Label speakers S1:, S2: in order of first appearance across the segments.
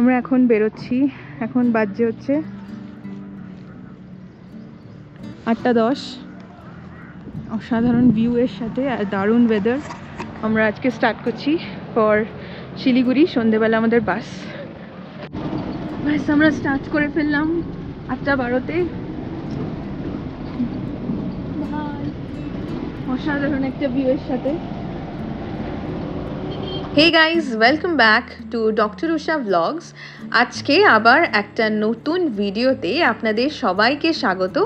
S1: আমরা এখন বেরোচ্ছি। এখন বাজে হচ্ছে 8:10। অসাধারণ ভিউ এর সাথে আর দারুণ ওয়েদার। আমরা আজকে স্টার্ট করছি ফর শিলিগুড়ি। সন্ধেবেলা আমাদের বাস। আমরা স্টার্ট করে ফেললাম 8:12-তে। অসাধারণ একটা ভিউ এর সাথে। Hey guys, welcome back to doctor Usha blogs. আজকে আবার একটা নতুন ভিডিওতে আপনাদের সবাইকে স্বাগত।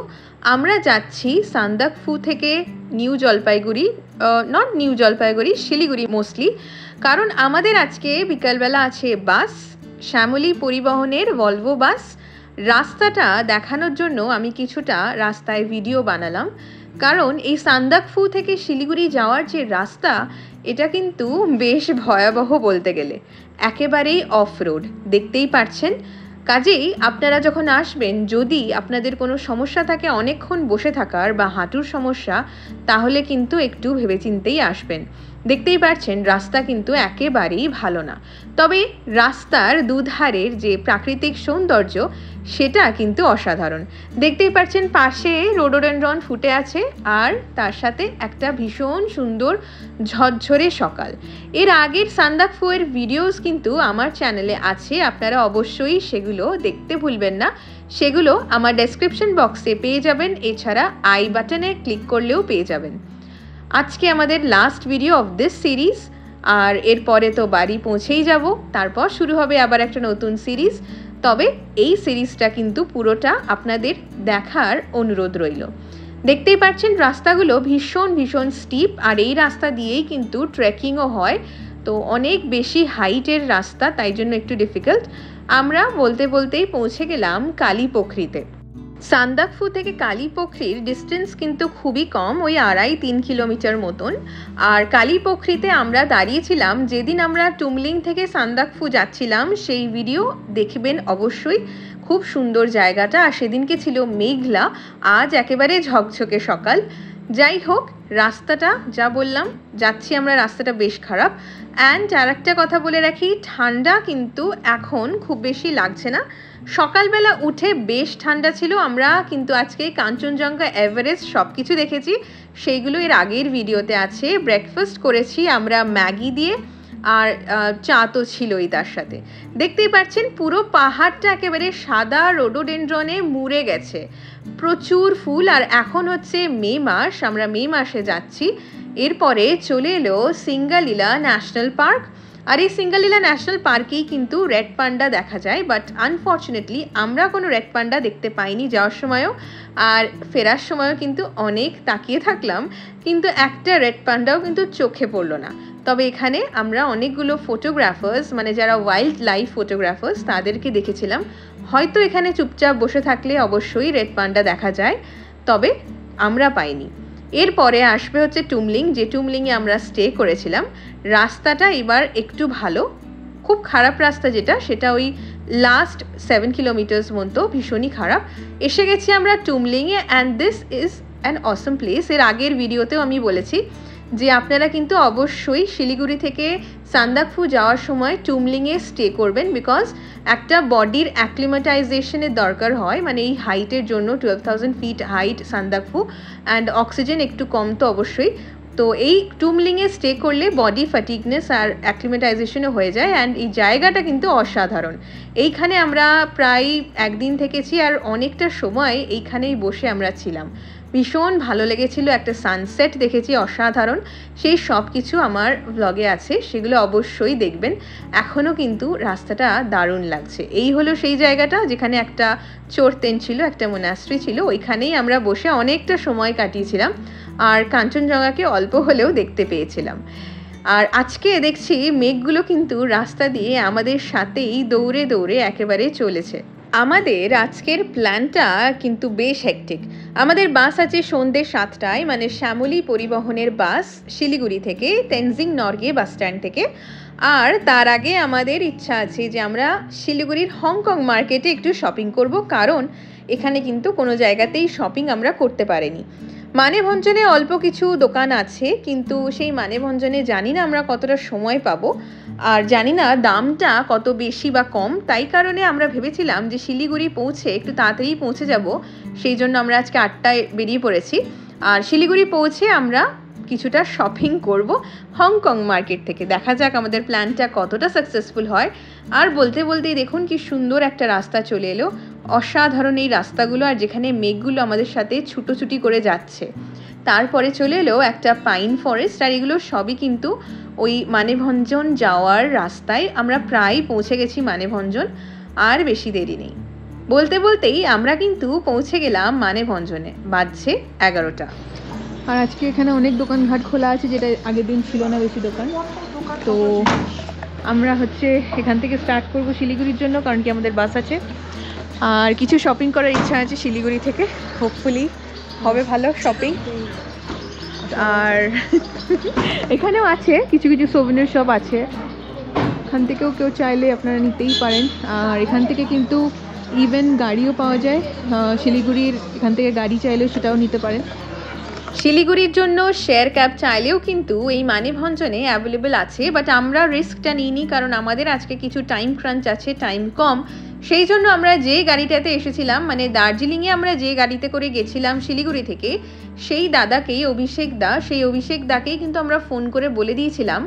S1: আমরা যাচ্ছি সান্দাকফু থেকে new Jalpaiguri, not new Jalpaiguri, Siliguri mostly, কারণ আমাদের আজকে বিকালবেলা আছে বাস, শ্যামলী পরিবহনের ভলভো বাস। রাস্তাটা দেখানোর জন্য আমি কিছুটা রাস্তায় ভিডিও বানালাম, কারণ এই সান্দাকফু থেকে শিলিগুড়ি যাওয়ার যে রাস্তা, এটা কিন্তু বেশ ভয়াবহ বলতে গেলে, একেবারেই অফ রোড, দেখতেই পারছেন। কাজেই আপনারা যখন আসবেন, যদি আপনাদের কোনো সমস্যা থাকে অনেকক্ষণ বসে থাকার বা হাঁটুর সমস্যা, তাহলে কিন্তু একটু ভেবেচিন্তেই আসবেন। দেখতেই পাচ্ছেন রাস্তা কিন্তু একেবারেই ভালো না, তবে রাস্তার দুধারের যে প্রাকৃতিক সৌন্দর্য সেটা কিন্তু অসাধারণ। দেখতেই পাচ্ছেন পাশে রোডোডেনড্রন ফুটে আছে, আর তার সাথে একটা ভীষণ সুন্দর ঝরঝরে সকাল। এর আগের সান্দাকফুয়ের ভিডিওস কিন্তু আমার চ্যানেলে আছে, আপনারা অবশ্যই সেগুলো দেখতে ভুলবেন না। সেগুলো আমার ডেসক্রিপশন বক্সে পেয়ে যাবেন, এছাড়া আই বাটনে ক্লিক করলেও পেয়ে যাবেন। আজকে আমাদের last video of this series, আর এরপরে তো বাড়ি পৌঁছেই যাব, তারপর শুরু হবে আবার একটা নতুন সিরিজ। তবে এই সিরিজটা কিন্তু পুরোটা আপনাদের দেখার অনুরোধ রইল। দেখতেই পাচ্ছেন রাস্তাগুলো ভীষণ ভীষণ স্টিপ, আর এই রাস্তা দিয়েই কিন্তু ট্রেকিংও হয়, তো অনেক বেশি হাইটের রাস্তা, তাই জন্য একটু ডিফিকাল্ট। আমরা বলতে বলতেই পৌঁছে গেলাম কালীপোখরিতে। সান্দাকফু থেকে কালীপোখরির ডিস্টেন্স কিন্তু খুবই কম, ওই 2.5-3 কিলোমিটার মতন। আর কালীপোখরিতে আমরা দাঁড়িয়েছিলাম যেদিন আমরা টুমলিং থেকে সান্দাকফু যাচ্ছিলাম, সেই ভিডিও দেখবেন অবশ্যই। খুব সুন্দর জায়গাটা, আর সেদিনকে ছিল মেঘলা, আজ একেবারে ঝকঝকে সকাল। যাই হোক, রাস্তাটা যা বললাম, যাচ্ছি আমরা, রাস্তাটা বেশ খারাপ। অ্যান্ড আর একটা কথা বলে রাখি, ঠান্ডা কিন্তু এখন খুব বেশি লাগছে না। সকালবেলা উঠে বেশ ঠান্ডা ছিল। আমরা কিন্তু আজকে কাঞ্চনজঙ্ঘা, এভারেস্ট সব কিছু দেখেছি, সেইগুলো এর আগের ভিডিওতে আছে। ব্রেকফাস্ট করেছি আমরা ম্যাগি দিয়ে, আর চা তো ছিলই তার সাথে। দেখতেই পাচ্ছেন পুরো পাহাড়টা একেবারে সাদা রোডোডেনড্রনে মুড়ে গেছে, প্রচুর ফুল। আর এখন হচ্ছে মে মাস, আমরা মে মাসে যাচ্ছি। এরপরে চলে এলো সিঙ্গালীলা ন্যাশনাল পার্ক, আর এই সিঙ্গালীলা ন্যাশনাল পার্কেই কিন্তু রেড পান্ডা দেখা যায়, বাট আনফর্চুনেটলি আমরা কোনো রেড পান্ডা দেখতে পাইনি যাওয়ার সময়ও, আর ফেরার সময়ও কিন্তু অনেক তাকিয়ে থাকলাম, কিন্তু একটা রেড পান্ডাও কিন্তু চোখে পড়লো না। তবে এখানে আমরা অনেকগুলো ফটোগ্রাফার্স, মানে যারা ওয়াইল্ড লাইফ ফটোগ্রাফার্স, তাদেরকে দেখেছিলাম। হয়তো এখানে চুপচাপ বসে থাকলে অবশ্যই রেড পান্ডা দেখা যায়, তবে আমরা পাইনি। এরপরে আসবে হচ্ছে টুমলিং, যে টুমলিংয়ে আমরা স্টে করেছিলাম। রাস্তাটা এবার একটু ভালো, খুব খারাপ রাস্তা যেটা, সেটা ওই লাস্ট 7 কিলোমিটার্স মতো ভীষণই খারাপ। এসে গেছি আমরা টুমলিংয়ে, and this is an awesome place. এর আগের ভিডিওতেও আমি বলেছি যে আপনারা কিন্তু অবশ্যই শিলিগুড়ি থেকে সান্দাকফু যাওয়ার সময় টুমলিংয়ে স্টে করবেন, বিকজ একটা বডির অ্যাক্লিমেটাইজেশনের দরকার হয়, মানে এই হাইটের জন্য 12,000 feet height Sandakphu, and oxygen একটু কম তো অবশ্যই। তো এই টুমলিংয়ে স্টে করলে বডি ফ্যাটিগনেস আর অ্যাক্লিমেটাইজেশনও হয়ে যায়, অ্যান্ড এই জায়গাটা কিন্তু অসাধারণ। এইখানে আমরা প্রায় একদিন থেকেছি, আর অনেকটা সময় এইখানেই বসে আমরা ছিলাম। ভীষণ ভালো লেগেছিল, একটা সানসেট দেখেছি অসাধারণ। সেই সব কিছু আমার ব্লগে আছে, সেগুলো অবশ্যই দেখবেন। এখনও কিন্তু রাস্তাটা দারুণ লাগছে। এই হলো সেই জায়গাটা যেখানে একটা চোরতেন ছিল, একটা মোনাস্ট্রি ছিল, ওইখানেই আমরা বসে অনেকটা সময় কাটিয়েছিলাম, আর কাঞ্চনজঙ্ঘাকে অল্প হলেও দেখতে পেয়েছিলাম। আর আজকে দেখছি মেঘগুলো কিন্তু রাস্তা দিয়ে আমাদের সাথেই দৌড়ে দৌড়ে একেবারে চলেছে। আমাদের আজকের প্ল্যানটা কিন্তু বেশ হেক্টিক। আমাদের বাস আছে সন্ধ্যে 7টায়, মানে শ্যামলী পরিবহনের বাস শিলিগুড়ি থেকে, তেনজিং নরগে বাস স্ট্যান্ড থেকে। আর তার আগে আমাদের ইচ্ছা আছে যে আমরা শিলিগুড়ির হংকং মার্কেটে একটু শপিং করব, কারণ এখানে কিন্তু কোনো জায়গাতেই শপিং আমরা করতে পারিনি। মানেভঞ্জনে অল্প কিছু দোকান আছে, কিন্তু সেই মানেভঞ্জনে জানি না আমরা কতটা সময় পাবো, আর জানি না দামটা কত বেশি বা কম। তাই কারণে আমরা ভেবেছিলাম যে শিলিগুড়ি পৌঁছে একটু তাড়াতাড়ি পৌঁছে যাব, সেই জন্য আমরা আজকে 8টায় বেরিয়ে পড়েছি। আর শিলিগুড়ি পৌঁছে আমরা কিছুটা শপিং করব হংকং মার্কেট থেকে। দেখা যাক আমাদের প্ল্যানটা কতটা সাকসেসফুল হয়। আর বলতে বলতেই দেখুন কি সুন্দর একটা রাস্তা চলে এলো, অসাধারণ এই রাস্তাগুলো, আর যেখানে মেঘগুলো আমাদের সাথে ছুটোছুটি করে যাচ্ছে। তারপরে চলে এলো একটা পাইন ফরেস্ট, আর এগুলো সবই কিন্তু ওই মানেভঞ্জন যাওয়ার রাস্তায়। আমরা প্রায় পৌঁছে গেছি মানেভঞ্জন, আর বেশি দেরি নেই। বলতে বলতেই আমরা কিন্তু পৌঁছে গেলাম মানেভঞ্জনে, বাজছে 11টা।
S2: আর আজকে এখানে অনেক দোকানঘাট খোলা আছে, যেটা আগের দিন ছিল না বেশি দোকান। তো আমরা এখান থেকে স্টার্ট করব শিলিগুড়ির জন্য, কারণ কি আমাদের বাস আছে। আর কিছু শপিং করার ইচ্ছা আছে শিলিগুড়ি থেকে, হোপফুলি হবে ভালো শপিং। আর এখানেও আছে কিছু কিছু সোভেনির শপ আছে, এখান থেকেও কেউ চাইলে আপনারা নিতেই পারেন। আর এখান থেকে কিন্তু ইভেন গাড়িও পাওয়া যায়, শিলিগুড়ির এখান থেকে গাড়ি চাইলেও সেটাও নিতে পারেন।
S1: শিলিগুড়ির জন্য শেয়ার ক্যাব চাইলেও কিন্তু এই মানেভঞ্জনে অ্যাভেলেবেল আছে, বাট আমরা রিস্কটা নিইনি, কারণ আমাদের আজকে কিছু টাইম ক্রাঞ্চ আছে, টাইম কম। সেই জন্য আমরা যে গাড়িটাতে এসেছিলাম, মানে দার্জিলিংয়ে আমরা যে গাড়িতে করে গেছিলাম শিলিগুড়ি থেকে, সেই দাদাকেই, সেই অভিষেক দাকেই কিন্তু আমরা ফোন করে বলে দিয়েছিলাম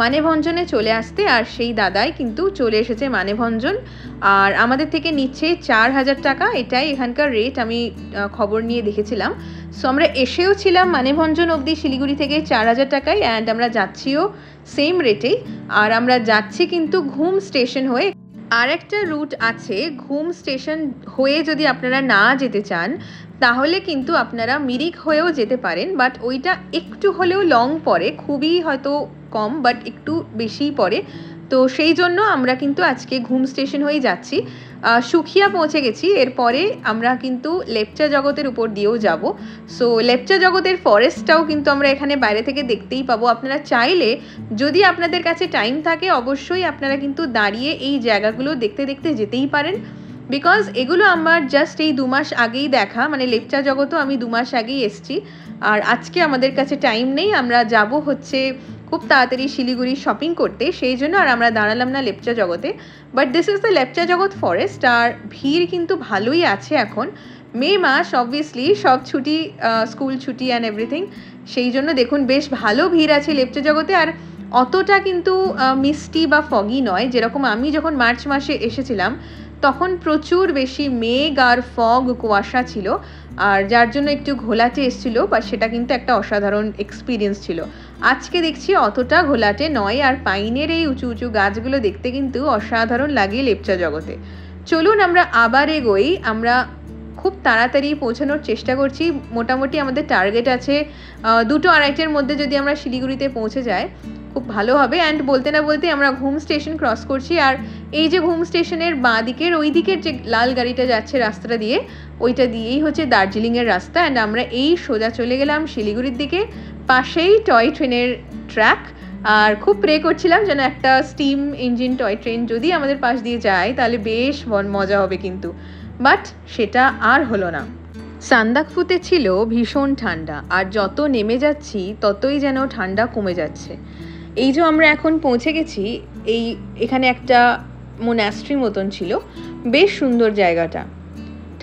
S1: মানেভঞ্জনে চলে আসতে, আর সেই দাদাই কিন্তু চলে এসেছে মানেভঞ্জন। আর আমাদের থেকে নিচ্ছে 4000 টাকা, এটাই এখানকার রেট, আমি খবর নিয়ে দেখেছিলাম। সো আমরা এসেও ছিলাম মানেভঞ্জন অবধি শিলিগুড়ি থেকে 4000 টাকায়, অ্যান্ড আমরা যাচ্ছিও সেম রেটেই। আর আমরা যাচ্ছি কিন্তু ঘুম স্টেশন হয়ে। আর একটা রুট আছে, ঘুম স্টেশন হয়ে যদি আপনারা না যেতে চান তাহলে কিন্তু আপনারা মিরিক হয়েও যেতে পারেন, বাট ওইটা একটু হলেও লং পড়ে, খুবই হয়তো কম বাট একটু বেশিই পড়ে। তো সেই জন্য আমরা কিন্তু আজকে ঘুম স্টেশন হয়েই যাচ্ছি। সুখিয়া পৌঁছে গেছি, এরপরে আমরা কিন্তু লেপচা জগতের উপর দিয়েও যাব। সো লেপচা জগতের ফরেস্টটাও কিন্তু আমরা এখানে বাইরে থেকে দেখতেই পাবো। আপনারা চাইলে, যদি আপনাদের কাছে টাইম থাকে, অবশ্যই আপনারা কিন্তু দাঁড়িয়ে এই জায়গাগুলো দেখতে দেখতে যেতেই পারেন, বিকজ এগুলো আমার জাস্ট এই 2 মাস আগেই দেখা, মানে লেপচা জগতও আমি 2 মাস আগেই এসছি। আর আজকে আমাদের কাছে টাইম নেই, আমরা যাব খুব তাড়াতাড়ি শিলিগুড়ি শপিং করতে, সেই জন্য আর আমরা দাঁড়ালাম না লেপচা জগতে। But this is the Lepcha জগৎ ফরেস্ট। আর ভিড় কিন্তু ভালোই আছে এখন, মে মাস, অবভিয়াসলি সব ছুটি, স্কুল ছুটি অ্যান্ড এভরিথিং, সেই জন্য দেখুন বেশ ভালো ভিড় আছে লেপচা জগতে। আর অতটা কিন্তু মিস্টি বা ফগি নয়, যেরকম আমি যখন মার্চ মাসে এসেছিলাম তখন প্রচুর বেশি মেঘ আর ফগ, কুয়াশা ছিল, আর যার জন্য একটু ঘোলাটে এসেছিল, বা সেটা কিন্তু একটা অসাধারণ এক্সপিরিয়েন্স ছিল। আজকে দেখছি অতটা ঘোলাটে নয়, আর পাইনের এই উঁচু উঁচু গাছগুলো দেখতে কিন্তু অসাধারণ লাগে লেপচা জগতে। চলুন আমরা আবার এগোই, আমরা খুব তাড়াতাড়ি পৌঁছানোর চেষ্টা করছি। মোটামুটি আমাদের টার্গেট আছে 2-2:30-এর মধ্যে যদি আমরা শিলিগুড়িতে পৌঁছে যাই খুব ভালো হবে। অ্যান্ড বলতে না বলতে আমরা ঘুম স্টেশন ক্রস করছি, আর এই যে ঘুম স্টেশনের বাঁ দিকের ওই দিকের যে লাল গাড়িটা যাচ্ছে রাস্তাটা দিয়ে, ওইটা দিয়েই দার্জিলিংয়ের রাস্তা। অ্যান্ড আমরা এই সোজা চলে গেলাম শিলিগুড়ির দিকে, পাশেই টয় ট্রেনের ট্র্যাক। আর খুব প্রে করছিলাম যেন একটা স্টিম ইঞ্জিন টয় ট্রেন যদি আমাদের পাশ দিয়ে যায় তাহলে বেশ মজা হবে, কিন্তু বাট সেটা আর হলো না। সান্দাকফুতে ছিল ভীষণ ঠান্ডা, আর যত নেমে যাচ্ছি ততই যেন ঠান্ডা কমে যাচ্ছে। এই যে আমরা এখন পৌঁছে গেছি, এখানে একটা মোনাস্ট্রি মতন ছিল, বেশ সুন্দর জায়গাটা।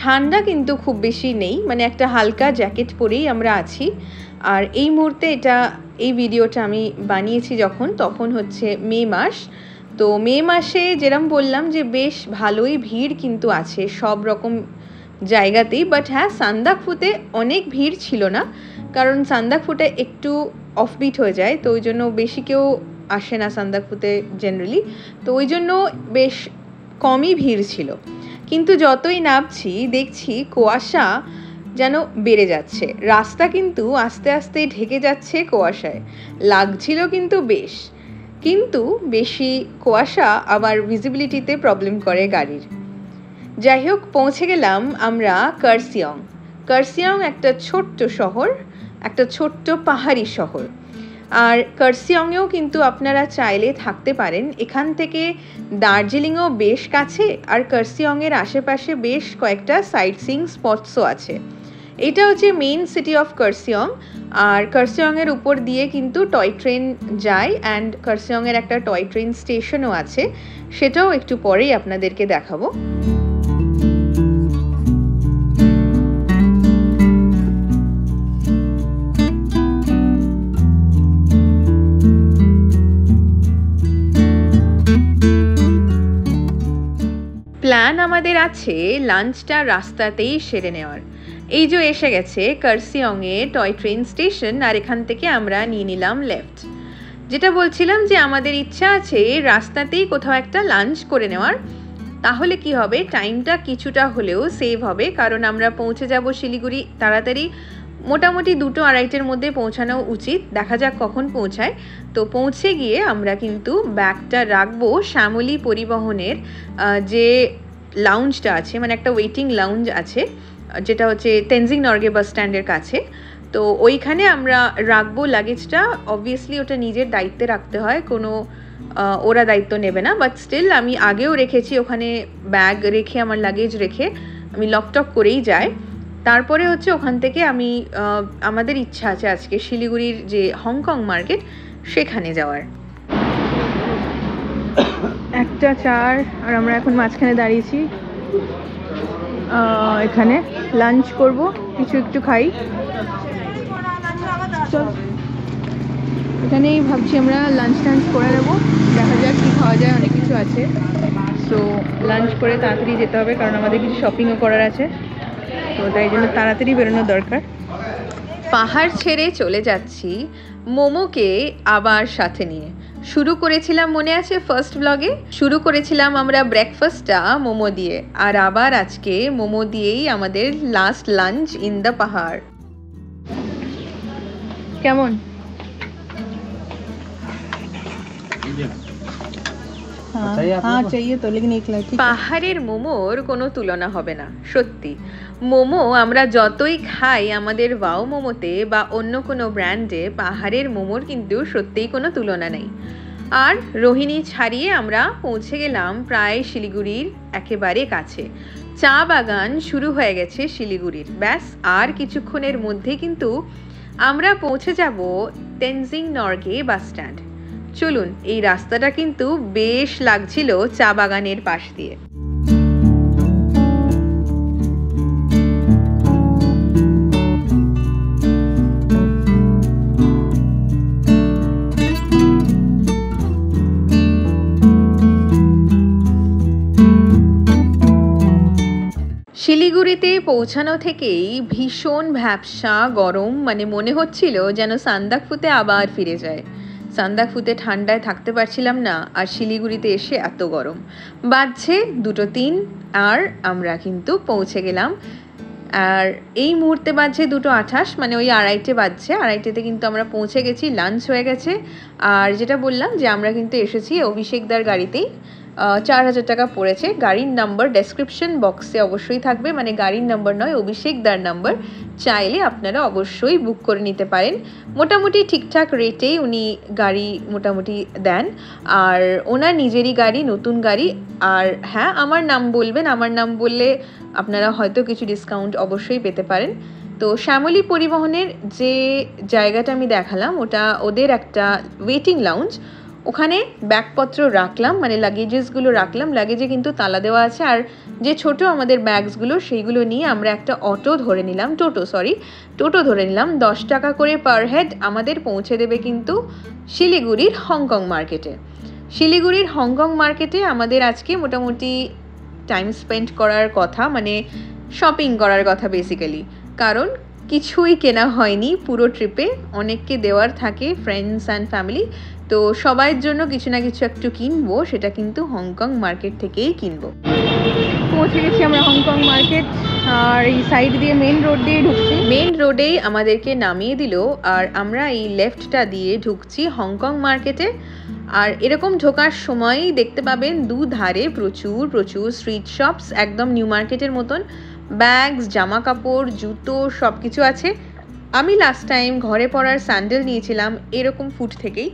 S1: ঠান্ডা কিন্তু খুব বেশি নেই, মানে একটা হালকা জ্যাকেট পরেই আমরা আছি। আর এই মুহূর্তে এই ভিডিওটা আমি বানিয়েছি তখন মে মাস। তো মে মাসে যেরকম বললাম যে বেশ ভালোই ভিড় কিন্তু আছে সব রকম জায়গাতেই। বাট হ্যাঁ, সান্দাকফুতে অনেক ভিড় ছিল না, কারণ সান্দাকফুতে একটু অফবিট হয়ে যায়, তো ওই জন্য বেশি কেউ আসে না সান্দাকফুতে জেনারেলি, তো ওই জন্য বেশ কমই ভিড় ছিল। কিন্তু যতই নামছি দেখছি কুয়াশা যেন বেড়ে যাচ্ছে, রাস্তা কিন্তু আস্তে আস্তে ঢেকে যাচ্ছে কুয়াশায়, লাগছিল কিন্তু বেশ। কিন্তু বেশি কুয়াশা আবার ভিজিবিলিটিতে প্রবলেম করে গাড়ির। যাই হোক, পৌঁছে গেলাম আমরা কার্সিয়ং একটা ছোট্ট শহর, একটা ছোট্ট পাহাড়ি শহর। আর কার্সিয়ংয়েও কিন্তু আপনারা চাইলে থাকতে পারেন, এখান থেকে দার্জিলিংও বেশ কাছে, আর কার্সিয়ংয়ের আশেপাশে বেশ কয়েকটা সাইট সিইং স্পটসও আছে। এটা হচ্ছে মেইন সিটি অফ কার্সিয়ং, আর কার্সিয়ংয়ের উপর দিয়ে কিন্তু টয় ট্রেন যায়, অ্যান্ড কার্সিয়ংয়ের একটা টয় ট্রেন স্টেশনও আছে, সেটাও একটু পরেই আপনাদেরকে দেখাবো। প্ল্যান আমাদের আছে লাঞ্চটা রাস্তাতেই সেরে নেওয়ার। এই যে এসে গেছে কার্সিয়ংয়ে টয় ট্রেন স্টেশন, আর এখান থেকে আমরা নিয়ে নিলাম লেফট। যেটা বলছিলাম যে আমাদের ইচ্ছা আছে রাস্তাতেই কোথাও একটা লাঞ্চ করে নেওয়ার, তাহলে কি হবে, টাইমটা কিছুটা হলেও সেভ হবে, কারণ আমরা পৌঁছে যাব শিলিগুড়ি তাড়াতাড়ি, মোটামুটি 2-2:30-এর মধ্যে পৌঁছানো উচিত, দেখা যাক কখন পৌঁছায়। তো পৌঁছে গিয়ে আমরা কিন্তু ব্যাগটা রাখবো শ্যামলী পরিবহনের যে লাউঞ্জটা আছে, মানে একটা ওয়েটিং লাউঞ্জ আছে, যেটা হচ্ছে তেনজিং নরগে বাস স্ট্যান্ডের কাছে। তো ওইখানে আমরা রাখবো লাগেজটা। অবভিয়াসলি ওটা নিজের দায়িত্বে রাখতে হয়, কোনো ওরা দায়িত্ব নেবে না, বাট স্টিল আমি আগেও রেখেছি ওখানে ব্যাগ রেখে, আমার লাগেজ রেখে আমি লকটক করেই যাই। তারপরে হচ্ছে ওখান থেকে আমি আমাদের ইচ্ছা আছে আজকে শিলিগুড়ির যে হংকং মার্কেট সেখানে যাওয়ার।
S2: 1:04 আর আমরা এখন মাঝখানে দাঁড়িয়েছি। এখানে লাঞ্চ করব, কিছু একটু খাই। চল, এখানেই ভাবছি আমরা লাঞ্চ টাঞ্চ করে নেবো, দেখা যাক কী খাওয়া যায়, অনেক কিছু আছে। সো লাঞ্চ করে তাড়াতাড়ি যেতে হবে, কারণ আমাদের কিছু শপিংও করার আছে, তো তাই জন্য তাড়াতাড়ি বেরোনো দরকার।
S1: পাহাড় ছেড়ে চলে যাচ্ছি মোমোকে আবার সাথে নিয়ে। শুরু করেছিলাম, মনে আছে ফার্স্ট ব্লগে শুরু করেছিলাম আমরা ব্রেকফাস্টটা মোমো দিয়ে, আর আবার আজকে মোমো দিয়েই আমাদের লাস্ট লাঞ্চ ইন দ্য পাহাড়।
S2: কেমন? হ্যাঁ চাইয়ে তো, লেকিন এক লাইট।
S1: পাহাড়ের মোমোর কোনো তুলনা হবে না, সত্যি। মোমো আমরা যতই খাই আমাদের ওয়াও মোমোতে বা অন্য কোনো ব্র্যান্ডে, পাহাড়ের মোমোর কিন্তু সত্যিই কোনো তুলনা নেই। আর রোহিণী ছাড়িয়ে আমরা পৌঁছে গেলাম প্রায় শিলিগুড়ির একেবারে কাছে। চা বাগান শুরু হয়ে গেছে শিলিগুড়ির, ব্যাস আর কিছুক্ষণের মধ্যে কিন্তু আমরা পৌঁছে যাব তেনজিং নরগে বাস স্ট্যান্ড। চলুন, এই রাস্তাটা কিন্তু বেশ লাগছিল চা বাগানের পাশ দিয়ে। শিলিগুড়িতে পৌঁছানো থেকেই ভীষণ ভ্যাপসা গরম, মানে মনে হচ্ছিল যেন সান্দাকফুতে আবার ফিরে যায়। সান্দাকফুতে ঠান্ডায় থাকতে পারছিলাম না, আর শিলিগুড়িতে এসে এত গরম। বাজছে 2:03 আর আমরা কিন্তু পৌঁছে গেলাম। আর এই মুহূর্তে বাজছে 2:28, মানে ওই 2:30 বাজছে। 2:30তে কিন্তু আমরা পৌঁছে গেছি, লাঞ্চ হয়ে গেছে। আর যেটা বললাম যে আমরা কিন্তু এসেছি অভিষেকদার গাড়িতেই। 4,000 টাকা পড়েছে। গাড়ির নাম্বার ডেসক্রিপশন বক্সে অবশ্যই থাকবে, মানে গাড়ির নাম্বার নয়, অভিষেকদার নাম্বার। চাইলে আপনারা অবশ্যই বুক করে নিতে পারেন। মোটামুটি ঠিকঠাক রেটেই উনি গাড়ি মোটামুটি দেন, আর ওনার নিজেরই গাড়ি, নতুন গাড়ি। আর হ্যাঁ, আমার নাম বলবেন, আমার নাম বললে আপনারা হয়তো কিছু ডিসকাউন্ট অবশ্যই পেতে পারেন। তো শ্যামলী পরিবহনের যে জায়গাটা আমি দেখালাম, ওটা ওদের একটা ওয়েটিং লাউঞ্জ। ওখানে ব্যাগপত্র রাখলাম, মানে লাগেজেসগুলো রাখলাম, লাগেজে কিন্তু তালা দেওয়া আছে। আর যে ছোট আমাদের ব্যাগসগুলো সেইগুলো নিয়ে আমরা একটা টোটো ধরে নিলাম। 10 টাকা করে পার হেড আমাদের পৌঁছে দেবে কিন্তু শিলিগুড়ির হংকং মার্কেটে। শিলিগুড়ির হংকং মার্কেটে আমাদের আজকে মোটামুটি টাইম স্পেন্ড করার কথা, মানে শপিং করার কথা বেসিক্যালি, কারণ কিছুই কেনা হয়নি পুরো ট্রিপে। অনেককে দেওয়ার থাকে, ফ্রেন্ডস অ্যান্ড ফ্যামিলি, তো সবাইয়ের জন্য কিছু না কিছু একটু কিনবো, সেটা কিন্তু হংকং মার্কেট থেকেই কিনবো।
S2: পৌঁছে গেছি আমরা হংকং মার্কেট, আর এই সাইড দিয়ে মেন রোড দিয়ে ঢুকছি।
S1: মেন রোডেই আমাদেরকে নামিয়ে দিল, আর আমরা এই লেফটটা দিয়ে ঢুকছি হংকং মার্কেটে। আর এরকম ঢোকার সময়ই দেখতে পাবেন দুধারে প্রচুর স্ট্রিট শপস, একদম নিউ মার্কেটের মতন। ব্যাগস, জামা কাপড়, জুতো সব কিছু আছে। আমি লাস্ট টাইম ঘরে পরার স্যান্ডেল নিয়েছিলাম এরকম ফুট থেকেই।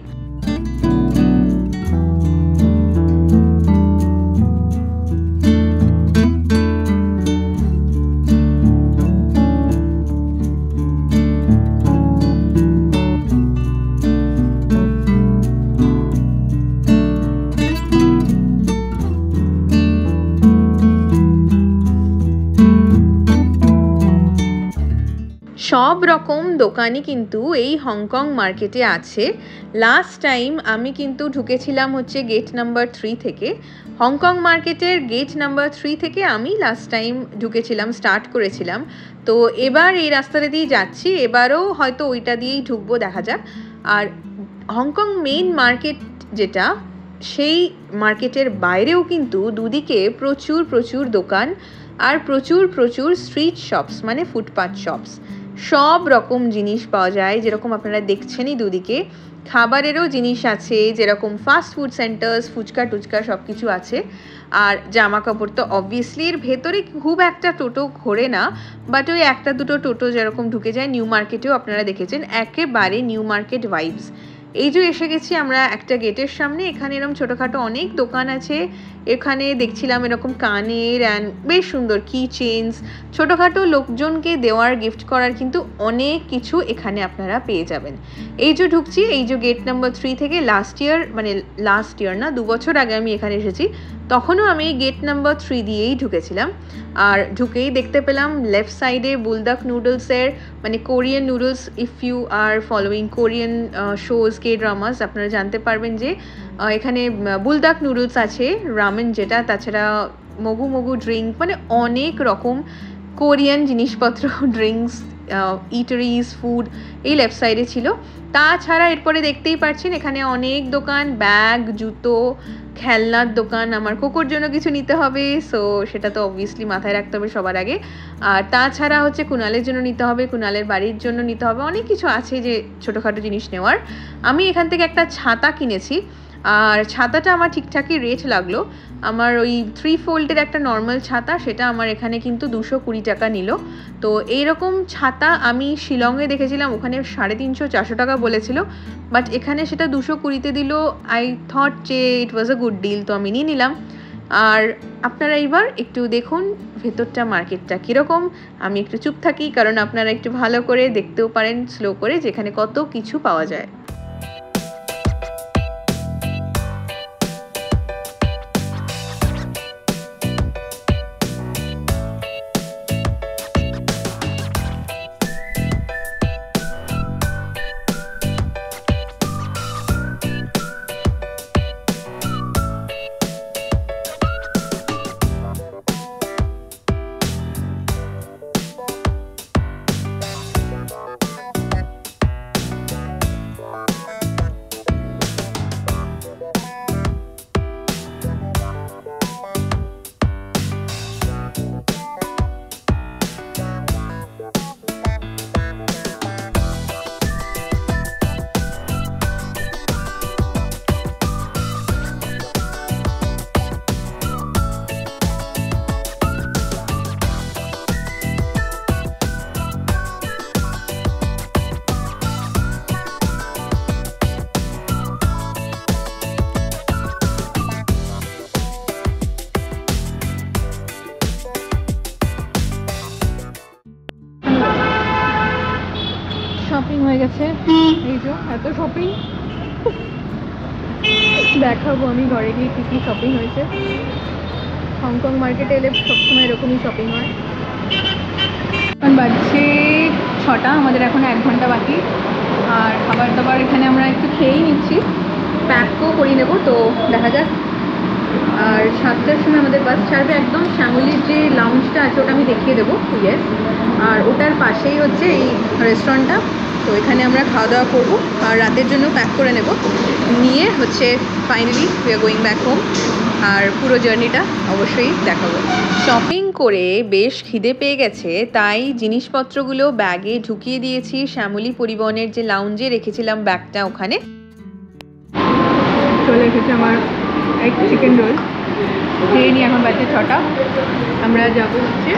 S1: সব রকম দোকানই কিন্তু এই হংকং মার্কেটে আছে। লাস্ট টাইম আমি কিন্তু ঢুকেছিলাম হচ্ছে গেট নাম্বার 3 থেকে। হংকং মার্কেটের গেট নাম্বার 3 থেকে আমি লাস্ট টাইম ঢুকেছিলাম, স্টার্ট করেছিলাম। তো এবার এই রাস্তাটা দিয়েই যাচ্ছি, এবারও হয়তো ওইটা দিয়েই ঢুকবো, দেখা যাক। আর হংকং মেইন মার্কেট যেটা, সেই মার্কেটের বাইরেও কিন্তু দুদিকে প্রচুর প্রচুর দোকান আর প্রচুর প্রচুর স্ট্রিট শপস, মানে ফুটপাথ শপস। সব রকম জিনিস পাওয়া যায়, যেরকম আপনারা দেখছেনই দুদিকে। খাবারেরও জিনিস আছে, যেরকম ফাস্ট ফুড সেন্টার্স, ফুচকা টুচকা সব কিছু আছে। আর জামা কাপড় তো অবভিয়াসলি এর ভেতরে খুব একটা টোটো ঘোরে না, বাট ওই একটা দুটো টোটো যেরকম ঢুকে যায়। নিউ মার্কেটেও আপনারা দেখেছেন, একেবারে নিউ মার্কেট ভাইবস। এই যে এসে গেছি আমরা একটা গেটের সামনে, এখানে এরকম ছোটোখাটো অনেক দোকান আছে। এখানে দেখছিলাম এরকম কানের অ্যান্ড বেশ সুন্দর কি চেইনস, ছোটোখাটো লোকজনকে দেওয়ার গিফট করার কিন্তু অনেক কিছু এখানে আপনারা পেয়ে যাবেন। এই যে ঢুকছি, এই যে গেট নাম্বার 3 থেকে লাস্ট ইয়ার না 2 বছর আগে আমি এখানে এসেছি, তখনও আমি গেট নাম্বার 3 দিয়েই ঢুকেছিলাম। আর ঢুকেই দেখতে পেলাম লেফট সাইডে বুলদাক নুডলসের, মানে Korean noodles. If you are following Korean shows, K dramas, আপনারা জানতে পারবেন যে এখানে বুলদাক নুডলস আছে, রামেন যেটা, তাছাড়া মগু মগু ড্রিঙ্ক, মানে অনেক রকম কোরিয়ান জিনিসপত্র, ড্রিঙ্কস, ইটারিজ, ফুড এই লেফট সাইডে ছিল। তাছাড়া এরপরে দেখতেই পাচ্ছেন এখানে অনেক দোকান, ব্যাগ, জুতো, খেলনার দোকান। আমার কোকোর জন্য কিছু নিতে হবে, সো সেটা তো অবভিয়াসলি মাথায় রাখতে হবে সবার আগে। আর তাছাড়া হচ্ছে কুনালের জন্য নিতে হবে, কুনালের বাড়ির জন্য নিতে হবে, অনেক কিছু আছে যে ছোটোখাটো জিনিস নেওয়ার। আমি এখান থেকে একটা ছাতা কিনেছি, আর ছাতাটা আমার ঠিকঠাকই রেট লাগলো। আমার ওই 3 ফোল্ডের একটা নর্মাল ছাতা, সেটা আমার এখানে কিন্তু 220 টাকা নিল। তো এইরকম ছাতা আমি শিলংয়ে দেখেছিলাম, ওখানে 350-400 টাকা বলেছিল, বাট এখানে সেটা 220-তে দিল। আই থট যে ইট ওয়াজ আ গুড ডিল, তো আমি নিয়ে নিলাম। আর আপনারা এইবার একটু দেখুন ভেতরটা, মার্কেটটা কীরকম। আমি একটু চুপ থাকি, কারণ আপনারা একটু ভালো করে দেখতেও পারেন স্লো করে, যেখানে কত কিছু পাওয়া যায়।
S2: শপিং হয়ে গেছে, এই যে এত শপিং দেখাবো আমি ঘরে গিয়ে কী কী শপিং হয়েছে। হংকং মার্কেটে এলে সবসময় এরকমই শপিং হয়। এখন বাজছে 6টা, আমাদের এখন 1 ঘন্টা বাকি। আর খাবার দাবার এখানে আমরা একটু খেয়েই নিচ্ছি, প্যাকও করে নেবো, তো দেখা যাক। আর 7টার সময় আমাদের বাস ছাড়বে, একদম শ্যামলির যে লাউঞ্জটা আছে ওটা আমি দেখিয়ে দেবো, ইয়েস। আর ওটার পাশেই হচ্ছে এই রেস্টুরেন্টটা, তো এখানে আমরা খাওয়া দাওয়া করবো আর রাতের জন্য প্যাক করে নেব, নিয়ে হচ্ছে finally we are going back home. আর পুরো জার্নিটা অবশ্যই দেখাবো। শপিং করে বেশ খিদে পেয়ে গেছে, তাই জিনিসপত্রগুলো ব্যাগে ঢুকিয়ে দিয়েছি। শ্যামলী পরিবহনের যে লাউঞ্জে রেখেছিলাম ব্যাগটা, ওখানে চলে এসেছে আমার এগ চিকেন রোল। খেয়ে নিই, এখন বাজে 6টা, আমরা যাবো হচ্ছে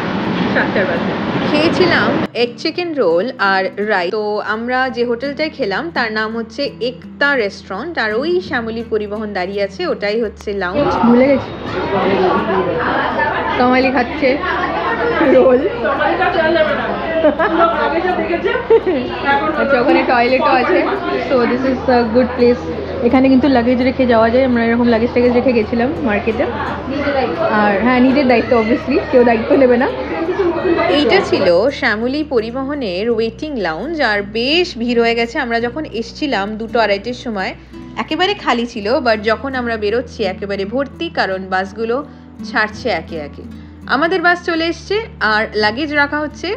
S2: 7টার বাজে। খেয়েছিলাম এগ চিকেন রোল আর রাইস। তো আমরা যে হোটেলটায় খেলাম তার নাম হচ্ছে একতা রেস্টুরেন্ট, আর ওই শ্যামলী পরিবহন দাঁড়িয়ে আছে, ওটাই হচ্ছে লাউঞ্জ। ভুলে গেছি, কামালি খাচ্ছে রোল। আচ্ছা, ওখানে টয়লেটও আছে, so this is a good place এখানে কিন্তু লাগেজ রেখে যাওয়া যায়, আমরা এরকম লাগেজ টাগেজ রেখে গেছিলাম মার্কেটে। আর হ্যাঁ, নিজের দায়িত্ব, অবভিয়াসলি কেউ দায়িত্ব নেবে না।
S1: এইটা ছিল শ্যামলী পরিবহনের ওয়েটিং লাউঞ্জ, আর বেশ ভিড় হয়ে গেছে। আমরা যখন এসছিলাম 2-2:30-এর সময় একেবারে খালি ছিল, বাট যখন আমরা বেরোচ্ছি একেবারে ভর্তি, কারণ বাসগুলো ছাড়ছে একে একে। আমাদের বাস চলে এসছে আর লাগেজ রাখা হচ্ছে।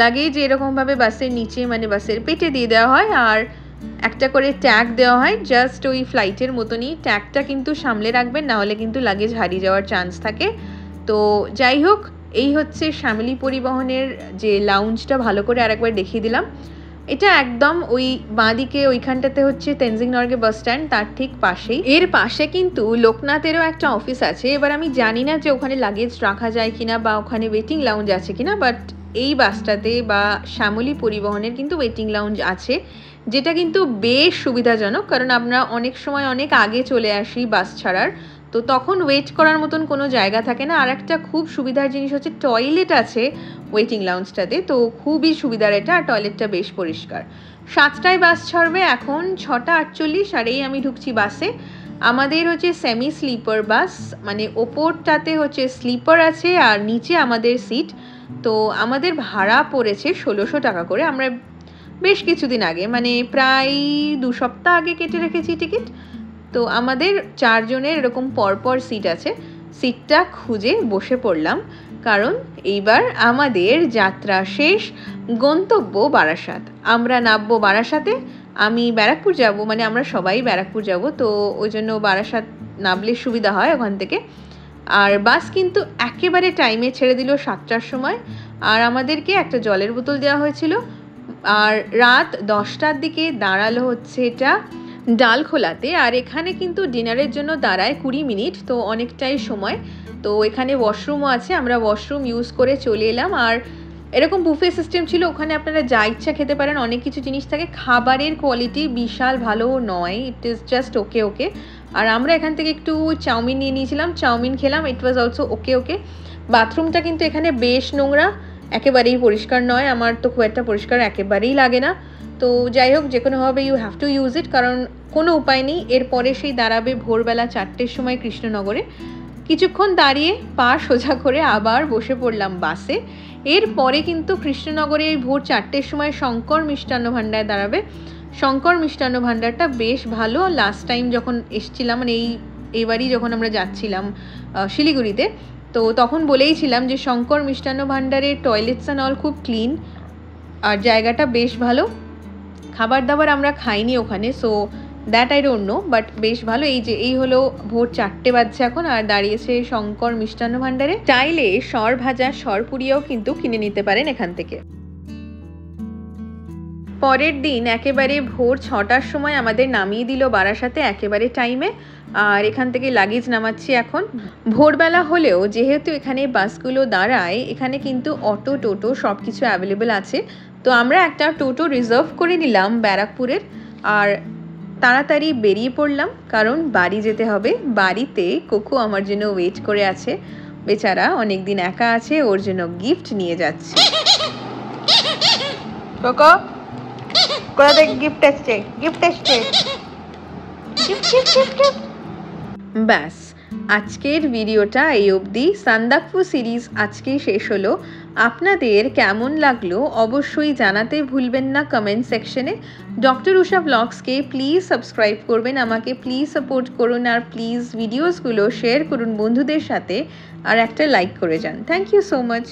S1: লাগেজ এরকমভাবে বাসের নিচে মানে বাসের পেটে দিয়ে দেওয়া হয়, আর একটা করে ট্যাগ দেওয়া হয়, জাস্ট ওই ফ্লাইটের মতনই। ট্যাগটা কিন্তু সামলে রাখবেন, নাহলে কিন্তু লাগেজ হারিয়ে যাওয়ার চান্স থাকে। তো যাই হোক, এই হচ্ছে শ্যামলী পরিবহনের যে লাউঞ্জটা, ভালো করে আরেকবার দেখিয়ে দিলাম। এটা একদম ওই বাঁদিকে ওইখানটাতে হচ্ছে তেনজিং নরগে বাস স্ট্যান্ড, তার ঠিক পাশেই। এর পাশে কিন্তু লোকনাথেরও একটা অফিস আছে। এবার আমি জানি না যে ওখানে লাগেজ রাখা যায় কিনা বা ওখানে ওয়েটিং লাউঞ্জ আছে কিনা, বাট এই বাসটাতে বা শ্যামলী পরিবহনের কিন্তু ওয়েটিং লাউঞ্জ আছে, যেটা কিন্তু বেশ সুবিধাজনক, কারণ আমরা অনেক সময় অনেক আগে চলে আসি বাস ছাড়ার, তো তখন ওয়েট করার মতন কোনো জায়গা থাকে না। আর একটা খুব সুবিধার জিনিস হচ্ছে টয়লেট আছে ওয়েটিং লাউঞ্জটাতে, তো খুবই সুবিধার এটা, আর টয়লেটটা বেশ পরিষ্কার। 7টায় বাস ছাড়বে, এখন 6:48, আর এই আমি ঢুকছি বাসে। আমাদের হচ্ছে সেমি স্লিপার বাস, মানে ওপরটাতে হচ্ছে স্লিপার আছে আর নিচে আমাদের সিট। তো আমাদের ভাড়া পড়েছে 1600 টাকা করে। আমরা বেশ কিছুদিন আগে, মানে প্রায় 2 সপ্তাহ আগে কেটে রেখেছি টিকিট। তো আমাদের 4 জনের এরকম পরপর সিট আছে। সিটটা খুঁজে বসে পড়লাম, কারণ এইবার আমাদের যাত্রা শেষ, গন্তব্য বারাসাত। আমরা নামবো বারাসাতে, আমি ব্যারাকপুর যাব, মানে আমরা সবাই ব্যারাকপুর যাব, তো ওই জন্য বারাসাত নামলে সুবিধা হয় ওখান থেকে। আর বাস কিন্তু একেবারে টাইমে ছেড়ে দিল 7টার সময়, আর আমাদেরকে একটা জলের বোতল দেওয়া হয়েছিল। আর রাত 10টার দিকে দাঁড়ালো হচ্ছে এটা ডালখোলাতে, আর এখানে কিন্তু ডিনারের জন্য দাঁড়ায় 20 মিনিট, তো অনেকটাই সময়। তো এখানে ওয়াশরুমও আছে, আমরা ওয়াশরুম ইউজ করে চলে এলাম। আর এরকম বুফে সিস্টেম ছিল, ওখানে আপনারা যা ইচ্ছা খেতে পারেন, অনেক কিছু জিনিস থাকে। খাবারের কোয়ালিটি বিশাল ভালো নয়, ইট ইজ জাস্ট ওকে ওকে। আর আমরা এখান থেকে একটু চাউমিন নিয়ে নিয়েছিলাম, চাউমিন খেলাম, ইট ওয়াজ অলসো ওকে ওকে। বাথরুমটা কিন্তু এখানে বেশ নোংরা, একেবারেই পরিষ্কার নয়, আমার তো খুব একটা পরিষ্কার একেবারেই লাগে না। তো যাই হোক, যে কোনোভাবে you have to use it, কারণ কোনো উপায় নেই। এরপরে সেই দাঁড়াবে ভোরবেলা 4টের সময় কৃষ্ণনগরে। কিছুক্ষণ দাঁড়িয়ে পা সোজা করে আবার বসে পড়লাম বাসে। এরপরে কিন্তু কৃষ্ণনগরে ভোর 4টের সময় শঙ্কর মিষ্টান্ন ভাণ্ডার দাঁড়াবে। শঙ্কর মিষ্টান্ন ভাণ্ডারটা বেশ ভালো। লাস্ট টাইম যখন এসছিলাম, মানে এইবারই যখন আমরা যাচ্ছিলাম শিলিগুড়িতে, তো তখন বলেইছিলাম যে শঙ্কর মিষ্টান্ন ভাণ্ডারের টয়লেটস অ্যান্ড অল খুব ক্লিন, আর জায়গাটা বেশ ভালো। খাবার দাবার আমরা খাইনি ওখানে, so that I don't know, but বেশ ভালো। এই হলো ভোর 4টে বাজছে এখন, আর দাঁড়িয়েছে শঙ্কর মিষ্টান্ন ভাণ্ডারে। চাইলে সর ভাজা সর পুরিয়াও কিন্তু কিনে নিতে পারেন এখান থেকে। পরের দিন একেবারে ভোর 6টার সময় আমাদের নামিয়ে দিল বারাসাতে একেবারে টাইমে, আর এখান থেকে লাগেজ নামাচ্ছি এখন। ভোরবেলা হলেও যেহেতু এখানে বাসগুলো দাঁড়ায়, এখানে কিন্তু অটো টোটো সব কিছু অ্যাভেলেবেল আছে। তো আমরা একটা টোটো রিজার্ভ করে নিলাম ব্যারাকপুরের, আর তাড়াতাড়ি বেরিয়ে পড়লাম, কারণ বাড়ি যেতে হবে। বাড়িতে কোকো আমার জন্য ওয়েট করে আছে, বেচারা অনেক দিন একা আছে, ওর জন্য গিফট নিয়ে যাচ্ছে। কোকো, কোথা থেকে গিফট এসছে? গিফট এসছে, ব্যাস। আজকের ভিডিওটা এই অবধি। সান্দাকফু সিরিজ আজকেই শেষ হলো। আপনাদের কেমন লাগলো অবশ্যই জানাতে ভুলবেন না কমেন্ট সেকশনে। ডক্টর উষা ব্লগসকে প্লিজ সাবস্ক্রাইব করবেন, আমাকে প্লিজ সাপোর্ট করুন, আর প্লিজ ভিডিওসগুলো শেয়ার করুন বন্ধুদের সাথে, আর একটা লাইক করে যান। Thank you so much.